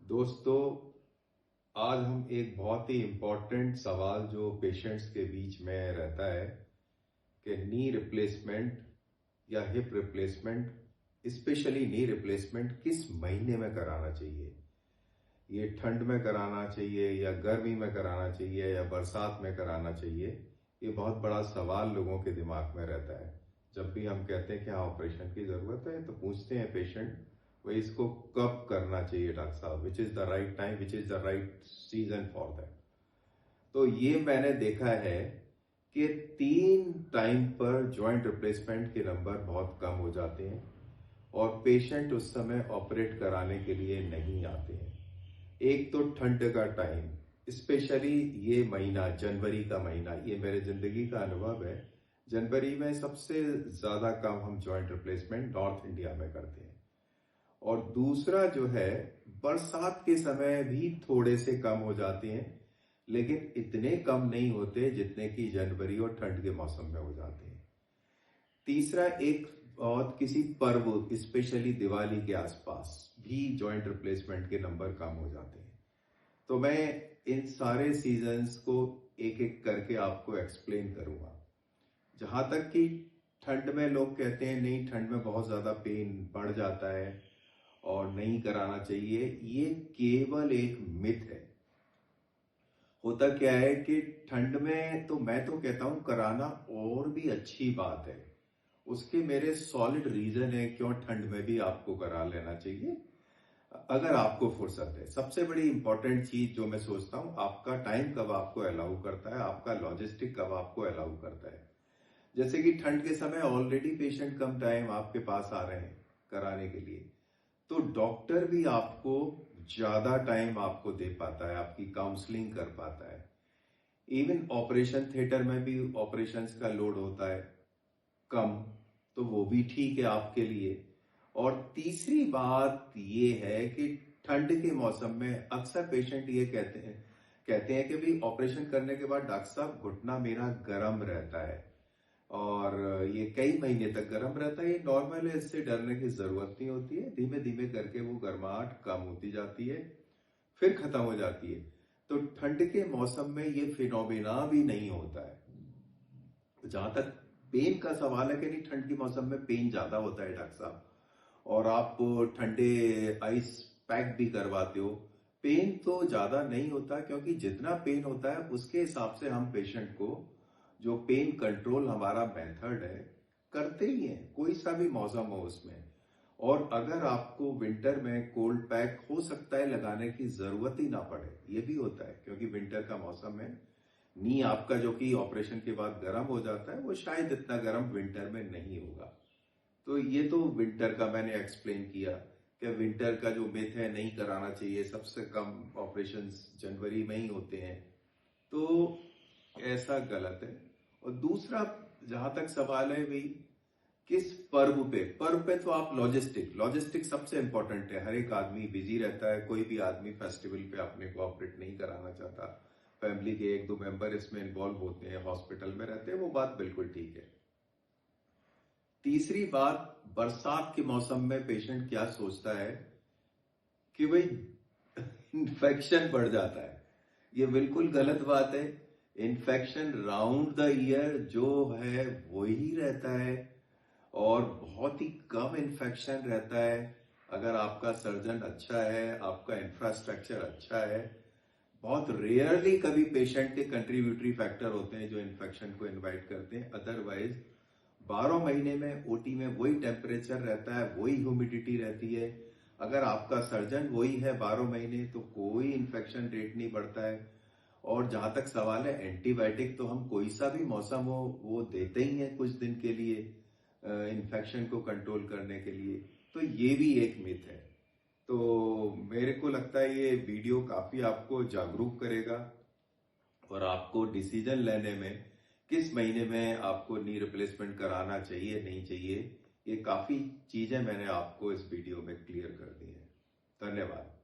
दोस्तों, आज हम एक बहुत ही इम्पोर्टेंट सवाल जो पेशेंट्स के बीच में रहता है कि नी रिप्लेसमेंट या hip replacement, specially knee replacement किस महीने में कराना चाहिए। ये ठंड में कराना चाहिए या गर्मी में कराना चाहिए या बरसात में कराना चाहिए। ये बहुत बड़ा सवाल लोगों के दिमाग में रहता है। जब भी हम कहते हैं कि हाँ ऑपरेशन की ज़रूरत है तो पूछते हैं पेशेंट, वही इसको कब करना चाहिए डॉक्टर साहब, which is the right time, which is the right season for that. तो ये मैंने देखा है कि 3 टाइम पर जॉइंट रिप्लेसमेंट के नंबर बहुत कम हो जाते हैं और पेशेंट उस समय ऑपरेट कराने के लिए नहीं आते हैं। एक तो ठंड का टाइम, स्पेशली ये महीना जनवरी का महीना, ये मेरे जिंदगी का अनुभव है। जनवरी में सबसे ज्यादा कम हम जॉइंट रिप्लेसमेंट नॉर्थ इंडिया में करते हैं। और दूसरा जो है, बरसात के समय भी थोड़े से कम हो जाते हैं, लेकिन इतने कम नहीं होते जितने कि जनवरी और ठंड के मौसम में हो जाते हैं। तीसरा, एक और किसी पर्व स्पेशली दिवाली के आसपास भी जॉइंट रिप्लेसमेंट के नंबर कम हो जाते हैं। तो मैं इन सारे सीजन्स को एक एक करके आपको एक्सप्लेन करूंगा। जहां तक कि ठंड में लोग कहते हैं नहीं, ठंड में बहुत ज्यादा पेन बढ़ जाता है और नहीं कराना चाहिए, ये केवल एक मिथ है। होता क्या है कि ठंड में तो मैं तो कहता हूं कराना और भी अच्छी बात है। उसके मेरे सॉलिड रीजन है क्यों ठंड में भी आपको करा लेना चाहिए अगर आपको फुर्सत है। सबसे बड़ी इंपॉर्टेंट चीज जो मैं सोचता हूं, आपका टाइम कब आपको अलाउ करता है, आपका लॉजिस्टिक कब आपको अलाउ करता है। जैसे कि ठंड के समय ऑलरेडी पेशेंट कम टाइम आपके पास आ रहे हैं कराने के लिए, तो डॉक्टर भी आपको ज्यादा टाइम आपको दे पाता है, आपकी काउंसलिंग कर पाता है। इवन ऑपरेशन थिएटर में भी ऑपरेशंस का लोड होता है कम, तो वो भी ठीक है आपके लिए। और तीसरी बात ये है कि ठंड के मौसम में अक्सर पेशेंट ये कहते हैं कि भाई ऑपरेशन करने के बाद डॉक्टर साहब घुटना मेरा गर्म रहता है और ये कई महीने तक गर्म रहता है। ये नॉर्मल है, इससे डरने की जरूरत नहीं होती है। धीमे धीमे करके वो गर्माहट कम होती जाती है, फिर खत्म हो जाती है। तो ठंड के मौसम में ये फिनोमिना भी नहीं होता है। जहां तक पेन का सवाल है कि नहीं, ठंड के मौसम में पेन ज्यादा होता है डॉक्टर साहब, और आप ठंडे आइस पैक भी करवाते हो, पेन तो ज्यादा नहीं होता, क्योंकि जितना पेन होता है उसके हिसाब से हम पेशेंट को जो पेन कंट्रोल हमारा मेथड है करते ही हैं, कोई सा भी मौसम हो उसमें। और अगर आपको विंटर में कोल्ड पैक हो सकता है लगाने की जरूरत ही ना पड़े, ये भी होता है, क्योंकि विंटर का मौसम है। नी आपका जो कि ऑपरेशन के बाद गर्म हो जाता है, वो शायद इतना गर्म विंटर में नहीं होगा। तो ये तो विंटर का मैंने एक्सप्लेन किया कि विंटर का जो मिथ है नहीं कराना चाहिए, सबसे कम ऑपरेशंस जनवरी में ही होते हैं, तो ऐसा गलत है। और दूसरा, जहां तक सवाल है भाई किस पर्व पे तो आप लॉजिस्टिक सबसे इंपॉर्टेंट है। हर एक आदमी बिजी रहता है, कोई भी आदमी फेस्टिवल पे अपने को ऑपरेट नहीं कराना चाहता। फैमिली के 1-2 मेंबर इसमें इन्वॉल्व होते हैं, हॉस्पिटल में रहते हैं, वो बात बिल्कुल ठीक है। तीसरी बात, बरसात के मौसम में पेशेंट क्या सोचता है कि भाई इन्फेक्शन बढ़ जाता है। ये बिल्कुल गलत बात है। इन्फेक्शन राउंड द ईयर जो है वही रहता है और बहुत ही कम इन्फेक्शन रहता है अगर आपका सर्जन अच्छा है, आपका इंफ्रास्ट्रक्चर अच्छा है। बहुत रेयरली कभी पेशेंट के कंट्रीब्यूटरी फैक्टर होते हैं जो इन्फेक्शन को इनवाइट करते हैं। अदरवाइज 12 महीने में ओटी में वही टेम्परेचर रहता है, वही ह्यूमिडिटी रहती है। अगर आपका सर्जन वही है 12 महीने, तो कोई इन्फेक्शन रेट नहीं बढ़ता है। और जहां तक सवाल है, एंटीबायोटिक तो हम कोई सा भी मौसम हो वो देते ही हैं कुछ दिन के लिए इन्फेक्शन को कंट्रोल करने के लिए। तो ये भी एक मिथ है। तो मेरे को लगता है ये वीडियो काफी आपको जागरूक करेगा और आपको डिसीजन लेने में किस महीने में आपको नी रिप्लेसमेंट कराना चाहिए नहीं चाहिए, ये काफी चीजें मैंने आपको इस वीडियो में क्लियर कर दी हैं। धन्यवाद।